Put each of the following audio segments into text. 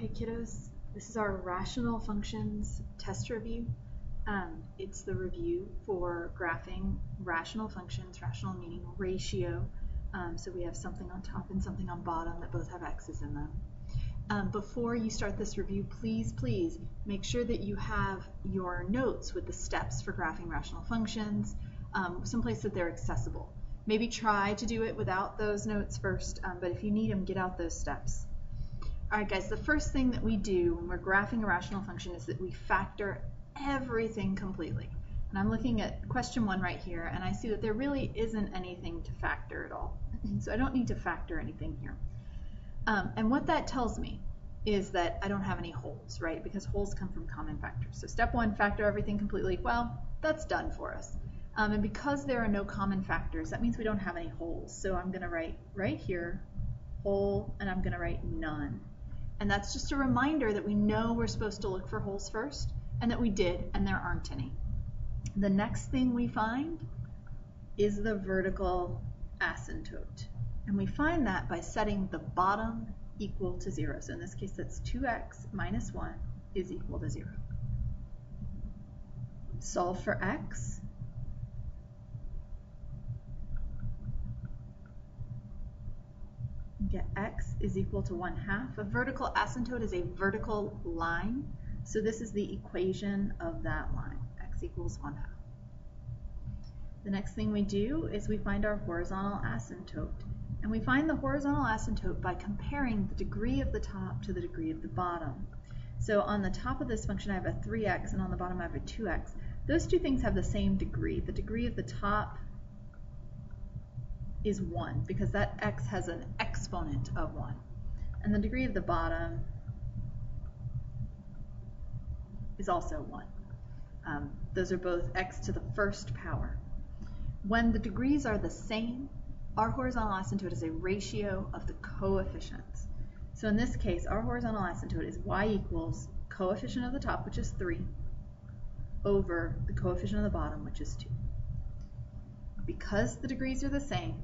Okay, kiddos, this is our rational functions test review. It's the review for graphing rational functions, rational meaning ratio. So we have something on top and something on bottom that both have x's in them. Before you start this review, please make sure that you have your notes with the steps for graphing rational functions, someplace that they're accessible. Maybe try to do it without those notes first, but if you need them, get out those steps. All right, guys, the first thing that we do when we're graphing a rational function is that we factor everything completely. And I'm looking at question 1 right here, and I see that there really isn't anything to factor at all. So I don't need to factor anything here. And what that tells me is that I don't have any holes, right? Because holes come from common factors. So step 1, factor everything completely. Well, that's done for us. And because there are no common factors, that means we don't have any holes. So I'm going to write right here, hole, and I'm going to write none. And that's just a reminder that we know we're supposed to look for holes first, and that we did, and there aren't any. The next thing we find is the vertical asymptote. And we find that by setting the bottom equal to 0. So in this case, that's 2x minus 1 is equal to 0. Solve for x. Get x is equal to 1/2. A vertical asymptote is a vertical line. So this is the equation of that line. X equals 1/2. The next thing we do is we find our horizontal asymptote. And we find the horizontal asymptote by comparing the degree of the top to the degree of the bottom. So on the top of this function I have a 3x, and on the bottom I have a 2x. Those two things have the same degree. The degree of the top is 1, because that x has an exponent of 1. And the degree of the bottom is also 1. Those are both x to the first power. When the degrees are the same, our horizontal asymptote is a ratio of the coefficients. So in this case, our horizontal asymptote is y equals coefficient of the top, which is 3, over the coefficient of the bottom, which is 2. Because the degrees are the same,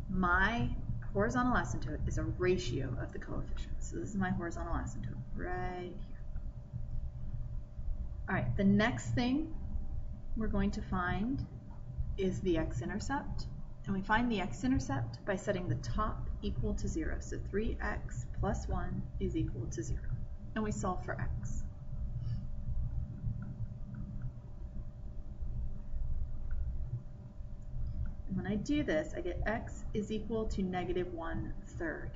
my horizontal asymptote is a ratio of the coefficients. So this is my horizontal asymptote right here. All right, the next thing we're going to find is the x-intercept. And we find the x-intercept by setting the top equal to 0. So 3x plus 1 is equal to 0. And we solve for x. And when I do this, I get x is equal to -1/3.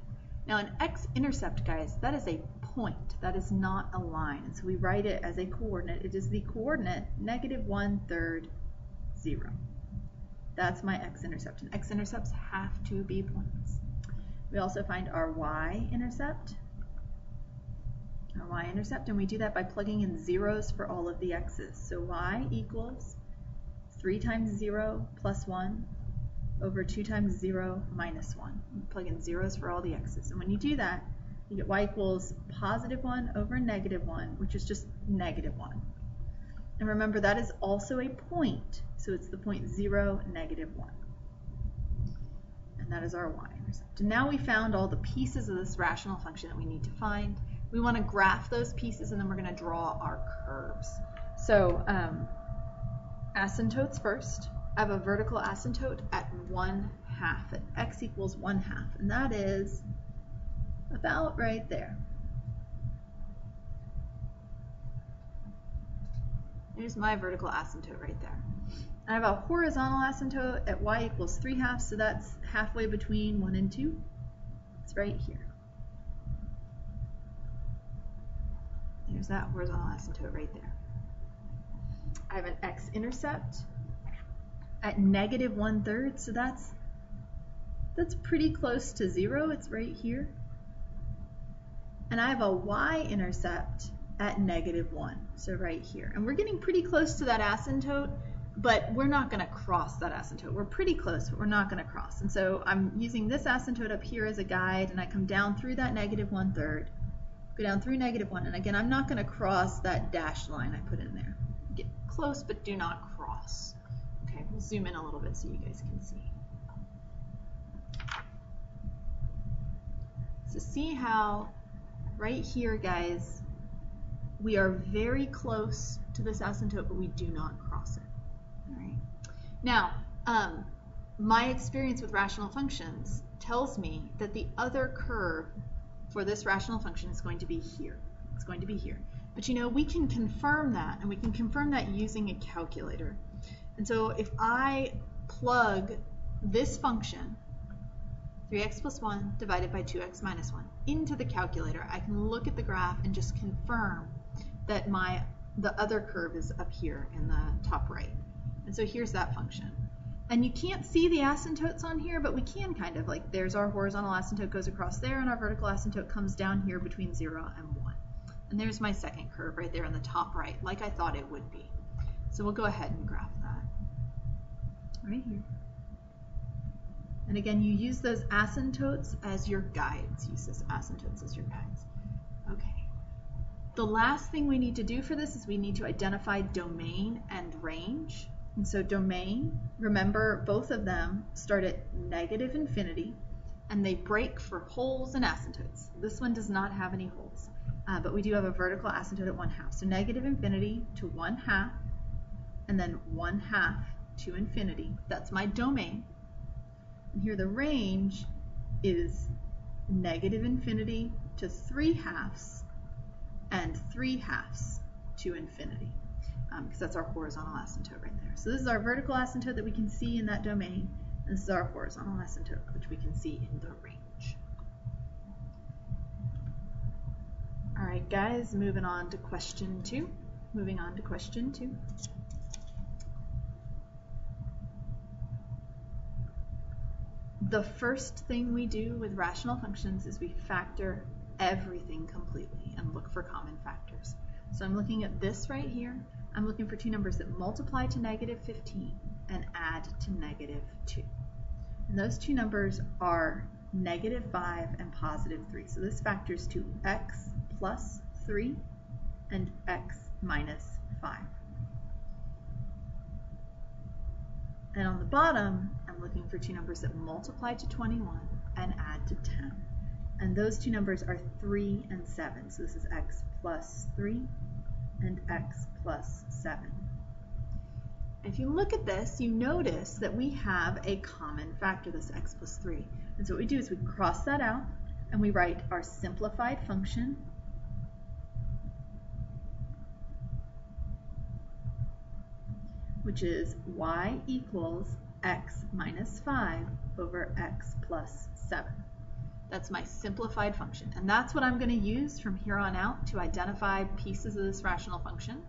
Now an x-intercept, guys, that is a point. That is not a line. And so we write it as a coordinate. It is the coordinate -1/3, 0. That's my x-intercept. And x-intercepts have to be points. We also find our y-intercept. And we do that by plugging in zeros for all of the x's. So y equals 3 times 0 plus 1 over 2 times 0 minus 1. You plug in zeros for all the x's. And when you do that, you get y equals +1 over -1, which is just -1. And remember, that is also a point. So it's the point 0, -1. And that is our y-intercept. And now we found all the pieces of this rational function that we need to find. We want to graph those pieces, and then we're going to draw our curves. So asymptotes first. I have a vertical asymptote at 1/2, at x equals 1/2, and that is about right there. There's my vertical asymptote right there. I have a horizontal asymptote at y equals 3/2, so that's halfway between 1 and 2. It's right here. There's that horizontal asymptote right there. I have an x-intercept at -1/3, so that's pretty close to 0. It's right here. And I have a y-intercept at -1, so right here. And we're getting pretty close to that asymptote, but we're not going to cross that asymptote. We're pretty close, but we're not going to cross. And so I'm using this asymptote up here as a guide, and I come down through that -1/3, go down through -1, and again, I'm not going to cross that dashed line I put in there. Get close, but do not cross. Okay, we'll zoom in a little bit so you guys can see. So see how right here, guys, we are very close to this asymptote, but we do not cross it. All right. Now, my experience with rational functions tells me that the other curve for this rational function is going to be here. It's going to be here. But you know, we can confirm that, and we can confirm that using a calculator. And so if I plug this function, 3x plus 1 divided by 2x minus 1, into the calculator, I can look at the graph and just confirm that the other curve is up here in the top right. And so here's that function. And you can't see the asymptotes on here, but we can kind of, like, there's our horizontal asymptote goes across there, and our vertical asymptote comes down here between 0 and 1. And there's my second curve right there in the top right, like I thought it would be. So we'll go ahead and graph that right here. And again, you use those asymptotes as your guides. Use those asymptotes as your guides. Okay. The last thing we need to do for this is we need to identify domain and range. And so domain, remember, both of them start at negative infinity, and they break for holes and asymptotes. This one does not have any holes, but we do have a vertical asymptote at 1/2. So negative infinity to 1/2, and then 1/2 to infinity. That's my domain. And here the range is negative infinity to 3/2 and 3/2 to infinity, because that's our horizontal asymptote right there. So this is our vertical asymptote that we can see in that domain. And this is our horizontal asymptote, which we can see in the range. All right, guys, moving on to question 2. Moving on to question 2. The first thing we do with rational functions is we factor everything completely and look for common factors. So I'm looking at this right here. I'm looking for two numbers that multiply to negative 15 and add to negative 2. And those two numbers are negative 5 and positive 3. So this factors to x plus 3 and x minus 5. And on the bottom, I'm looking for two numbers that multiply to 21 and add to 10. And those two numbers are 3 and 7. So this is x plus 3 and x plus 7. If you look at this, you notice that we have a common factor, this x plus 3. And so what we do is we cross that out and we write our simplified function, which is y equals x minus 5 over x plus 7. That's my simplified function. And that's what I'm going to use from here on out to identify pieces of this rational function.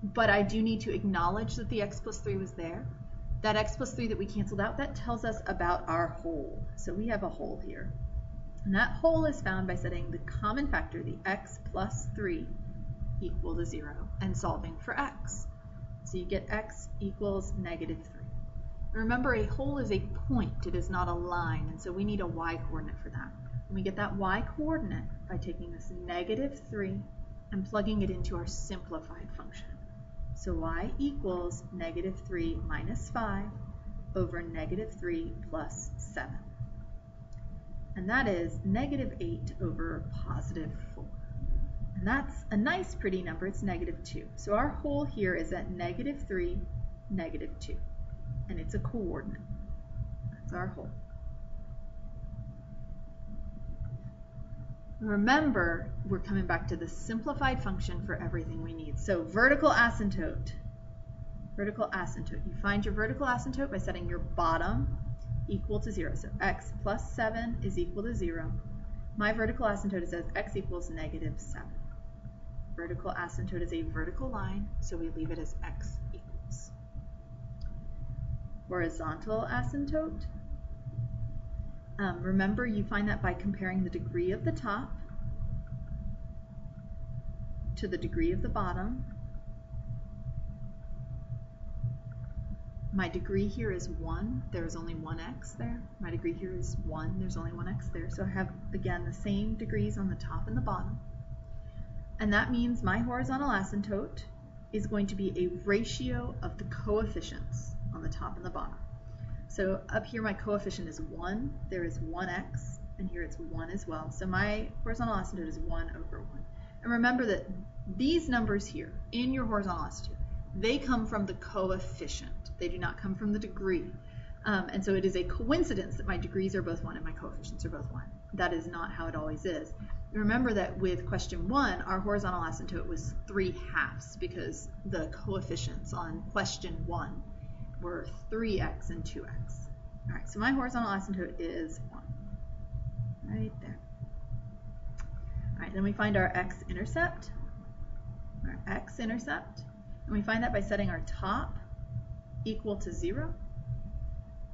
But I do need to acknowledge that the x plus 3 was there. That x plus 3 that we canceled out, that tells us about our hole. So we have a hole here. And that hole is found by setting the common factor, the x plus 3, equal to 0 and solving for x. So you get x equals negative 3. Remember, a hole is a point, it is not a line, and so we need a y coordinate for that. And we get that y coordinate by taking this negative 3 and plugging it into our simplified function. So y equals negative 3 minus 5 over negative 3 plus 7. And that is negative 8 over positive 4. And that's a nice pretty number, it's negative 2. So our hole here is at negative 3, negative 2. And it's a coordinate. That's our hole. Remember, we're coming back to the simplified function for everything we need. So vertical asymptote. Vertical asymptote. You find your vertical asymptote by setting your bottom equal to 0. So x plus 7 is equal to 0. My vertical asymptote says x equals negative 7. Vertical asymptote is a vertical line, so we leave it as x equals. Horizontal asymptote. Remember, you find that by comparing the degree of the top to the degree of the bottom. My degree here is 1. There is only one x there. My degree here is 1. There's only one x there. So I have, again, the same degrees on the top and the bottom. And that means my horizontal asymptote is going to be a ratio of the coefficients on the top and the bottom. So up here my coefficient is 1, there is 1x, and here it's 1 as well. So my horizontal asymptote is 1 over 1. And remember that these numbers here in your horizontal asymptote, they come from the coefficient. They do not come from the degree. And so it is a coincidence that my degrees are both 1 and my coefficients are both 1. That is not how it always is. Remember that with question 1, our horizontal asymptote was 3/2 because the coefficients on question 1 were 3x and 2x. All right, so my horizontal asymptote is 1, right there. All right, then we find our x-intercept, and we find that by setting our top equal to 0.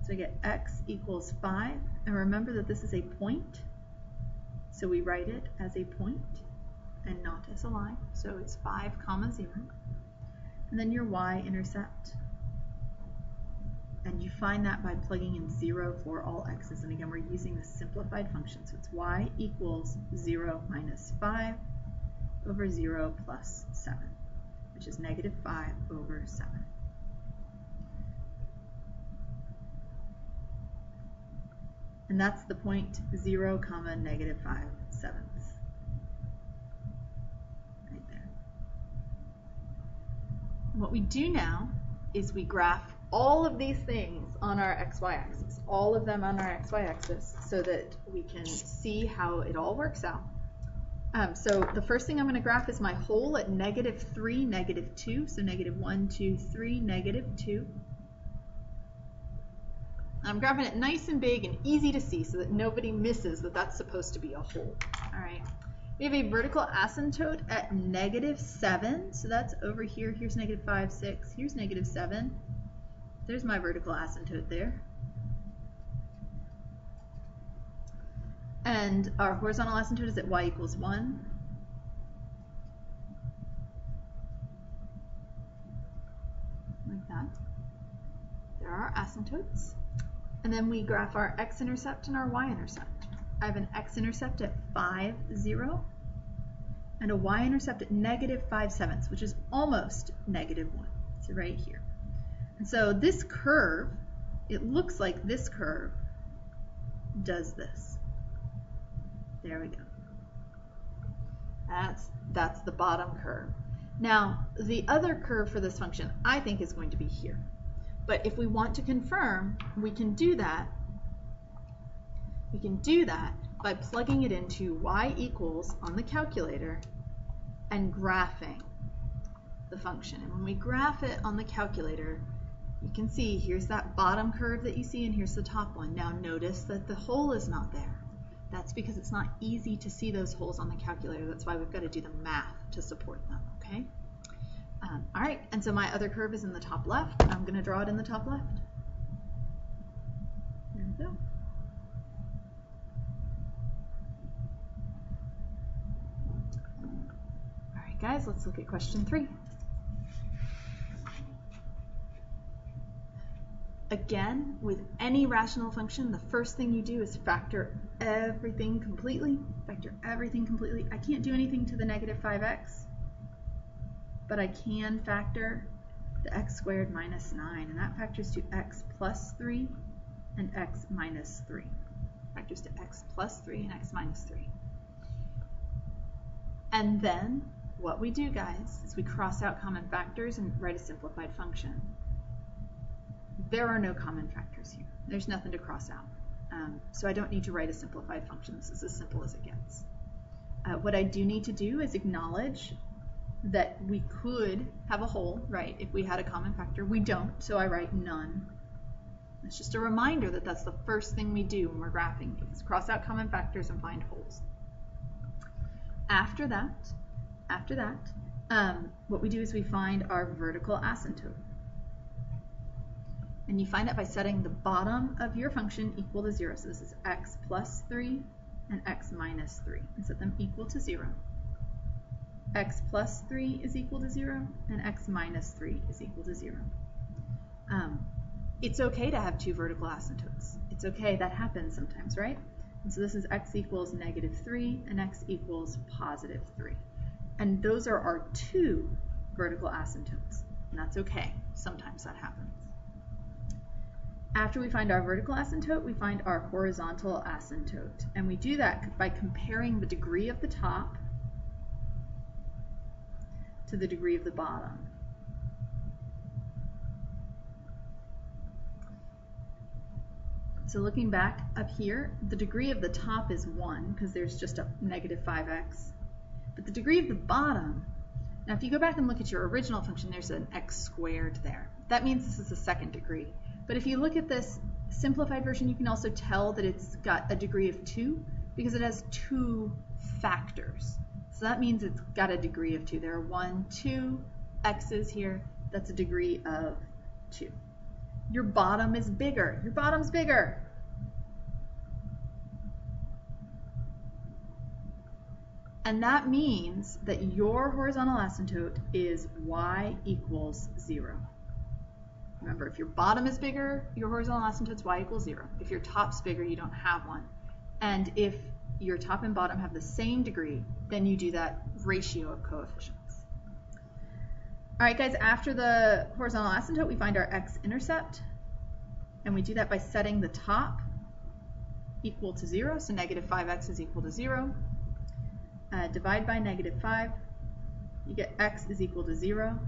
So we get x equals 5, and remember that this is a point, so we write it as a point and not as a line, so it's 5, 0. And then your y-intercept, and you find that by plugging in 0 for all x's, and again we're using the simplified function, so it's y equals 0 minus 5 over 0 plus 7, which is negative 5 over 7. And that's the point 0, negative 5/7. Right there. And what we do now is we graph all of these things on our xy axis, all of them on our xy axis, so that we can see how it all works out. So the first thing I'm going to graph is my hole at -3, -2, so -1, 2, 3, -2. I'm graphing it nice and big and easy to see so that nobody misses that that's supposed to be a hole. All right. We have a vertical asymptote at -7, so that's over here. Here's -5, 6. Here's -7. There's my vertical asymptote there. And our horizontal asymptote is at y equals 1. Like that. There are asymptotes. And then we graph our x-intercept and our y-intercept. I have an x-intercept at 5, 0, and a y-intercept at -5/7, which is almost -1. So right here. And so this curve, it looks like this curve does this. There we go. That's the bottom curve. Now, the other curve for this function, I think, is going to be here. But if we want to confirm, we can do that. We can do that by plugging it into y equals on the calculator and graphing the function. And when we graph it on the calculator, you can see here's that bottom curve that you see, and here's the top one. Now notice that the hole is not there. That's because it's not easy to see those holes on the calculator. That's why we've got to do the math to support them, okay? All right, and so my other curve is in the top left. I'm going to draw it in the top left. There we go. All right, guys, let's look at question 3. Again, with any rational function, the first thing you do is factor everything completely. Factor everything completely. I can't do anything to the -5x. But I can factor the x squared minus 9, and that factors to x plus 3 and x minus 3. Factors to x plus 3 and x minus 3. And then what we do, guys, is we cross out common factors and write a simplified function. There are no common factors here. There's nothing to cross out. So I don't need to write a simplified function. This is as simple as it gets. What I do need to do is acknowledge that we could have a hole, right, if we had a common factor. We don't, so I write none. It's just a reminder that that's the first thing we do when we're graphing, is cross out common factors and find holes. After that, what we do is we find our vertical asymptote. And you find it by setting the bottom of your function equal to 0. So this is x plus 3 and x minus 3, and set them equal to 0. X plus 3 is equal to 0, and x minus 3 is equal to 0. It's okay to have two vertical asymptotes. It's okay, that happens sometimes, right? And so this is x equals -3 and x equals +3. And those are our two vertical asymptotes, and that's okay. Sometimes that happens. After we find our vertical asymptote, we find our horizontal asymptote. And we do that by comparing the degree of the top to the degree of the bottom. So looking back up here, the degree of the top is 1 because there's just a negative 5x. But the degree of the bottom, now if you go back and look at your original function, there's an x squared there. That means this is the second degree. But if you look at this simplified version, you can also tell that it's got a degree of 2 because it has 2 factors. So that means it's got a degree of 2. There are 1, 2 x's here. That's a degree of 2. Your bottom is bigger. Your bottom's bigger. And that means that your horizontal asymptote is y equals 0. Remember, if your bottom is bigger, your horizontal asymptote is y equals 0. If your top's bigger, you don't have one. And if your top and bottom have the same degree, then you do that ratio of coefficients. All right, guys, after the horizontal asymptote, we find our x-intercept. And we do that by setting the top equal to 0. So negative 5x is equal to 0. Divide by negative 5. You get x is equal to 0.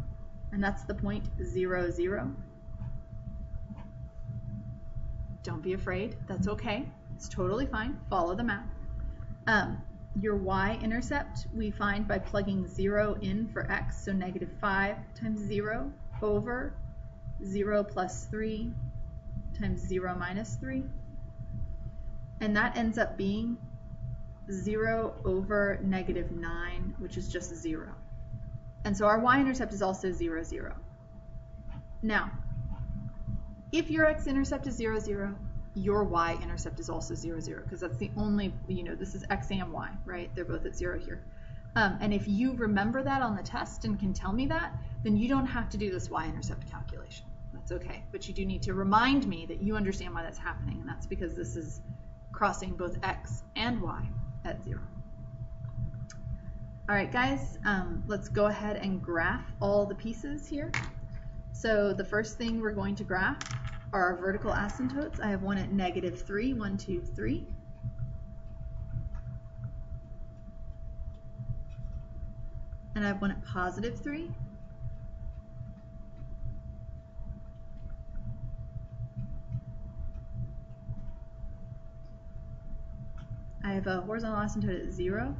And that's the point 0, 0. Don't be afraid. That's okay. It's totally fine. Follow the map. Your y-intercept we find by plugging 0 in for x, so negative 5 times 0 over 0 plus 3 times 0 minus 3. And that ends up being 0 over negative 9, which is just 0. And so our y-intercept is also 0, 0. Now, if your x-intercept is 0, 0, your y-intercept is also 0, 0, because that's the only, this is x and y, right? They're both at 0 here. And if you remember that on the test and can tell me that, then you don't have to do this y-intercept calculation. That's okay. But you do need to remind me that you understand why that's happening, and that's because this is crossing both x and y at 0. All right, guys, let's go ahead and graph all the pieces here. So the first thing we're going to graph are our vertical asymptotes. I have one at negative 3, 1, 2, 3. And I have one at positive 3. I have a horizontal asymptote at 0.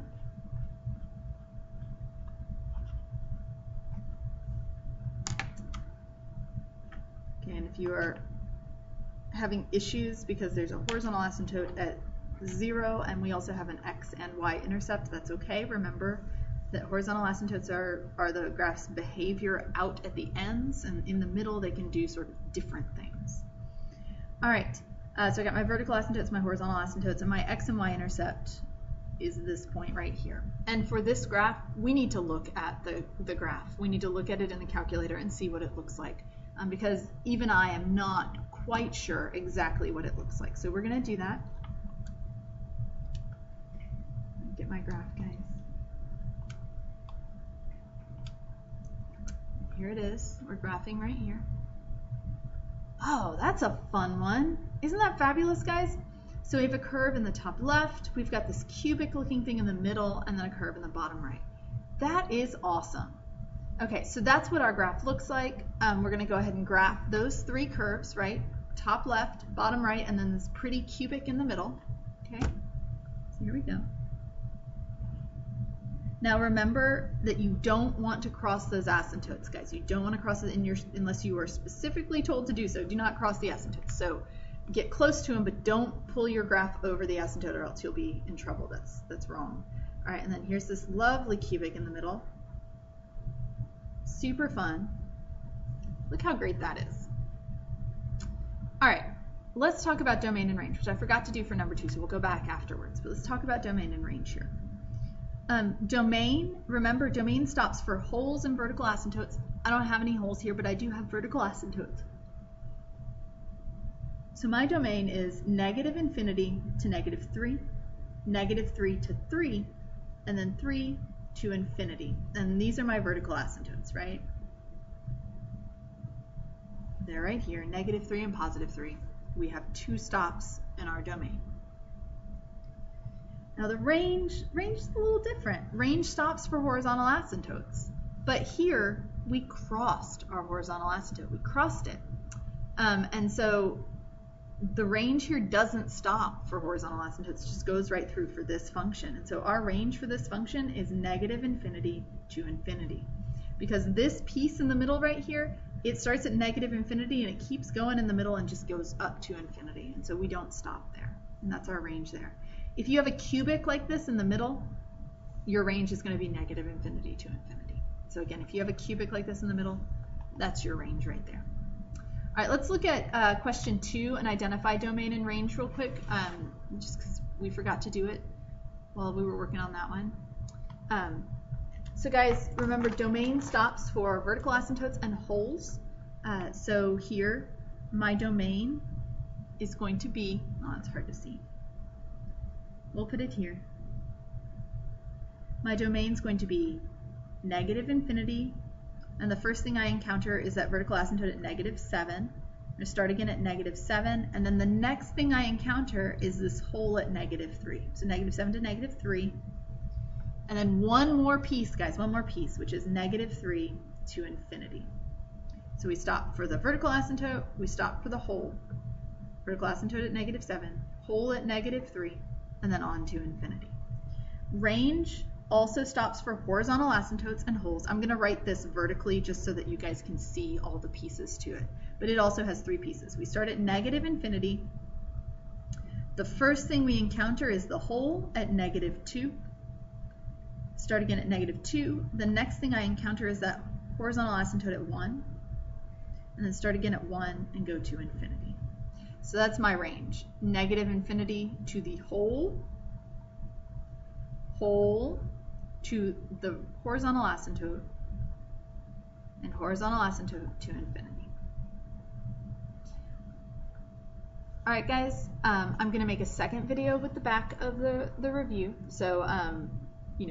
Okay, and if you are having issues because there's a horizontal asymptote at 0 and we also have an x and y intercept, that's okay. Remember that horizontal asymptotes are the graph's behavior out at the ends, and in the middle they can do sort of different things. All right, so I got my vertical asymptotes, my horizontal asymptotes, and my x and y intercept is this point right here. And for this graph, we need to look at the graph. We need to look at it in the calculator and see what it looks like, because even I am not quite sure exactly what it looks like. So we're going to do that. Get my graph, guys. Here it is. We're graphing right here. Oh, that's a fun one. Isn't that fabulous, guys? So we have a curve in the top left, we've got this cubic looking thing in the middle, and then a curve in the bottom right. That is awesome. Okay, so that's what our graph looks like. We're going to go ahead and graph those 3 curves, right? Top left, bottom right, and then this pretty cubic in the middle. Okay, so here we go. Now remember that you don't want to cross those asymptotes, guys. You don't want to cross it unless you are specifically told to do so. Do not cross the asymptotes. So get close to them, but don't pull your graph over the asymptote or else you'll be in trouble. That's wrong. All right, and then here's this lovely cubic in the middle. Super fun. Look how great that is. All right, let's talk about domain and range, which I forgot to do for number 2, so we'll go back afterwards. But let's talk about domain and range here. Domain, remember, domain stops for holes and vertical asymptotes. I don't have any holes here, but I do have vertical asymptotes. So my domain is negative infinity to negative 3, negative 3 to 3, and then 3 to infinity. And these are my vertical asymptotes, right? They're right here, negative 3 and positive 3. we have 2 stops in our domain. Now the range is a little different. Range stops for horizontal asymptotes, but here we crossed our horizontal asymptote. We crossed it. And so the range here doesn't stop for horizontal asymptotes, it just goes right through for this function. And so our range for this function is -infinity to infinity. Because this piece in the middle right here, it starts at -infinity and it keeps going in the middle and just goes up to infinity. And so we don't stop there. And that's our range there. If you have a cubic like this in the middle, your range is going to be -infinity to infinity. So again, if you have a cubic like this in the middle, that's your range right there. All right, let's look at question 2 and identify domain and range real quick, just because we forgot to do it while we were working on that one. So guys, remember domain stops for vertical asymptotes and holes. So here, my domain is going to be, oh, it's hard to see. We'll put it here. My domain is going to be -infinity, and the first thing I encounter is that vertical asymptote at -7. I'm going to start again at -7, and then the next thing I encounter is this hole at -3. So -7 to -3, and then one more piece, guys, one more piece, which is -3 to infinity. So we stop for the vertical asymptote, we stop for the hole. Vertical asymptote at -7, hole at -3, and then on to infinity. Range also stops for horizontal asymptotes and holes. I'm going to write this vertically just so that you guys can see all the pieces to it. But it also has 3 pieces. We start at -infinity. The first thing we encounter is the hole at -2. Start again at -2. The next thing I encounter is that horizontal asymptote at 1. And then start again at 1 and go to infinity. So that's my range. -infinity to the hole to the horizontal asymptote, and horizontal asymptote to infinity. All right, guys, I'm going to make a second video with the back of the review. So,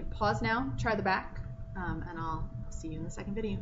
pause now, try the back, and I'll see you in the second video.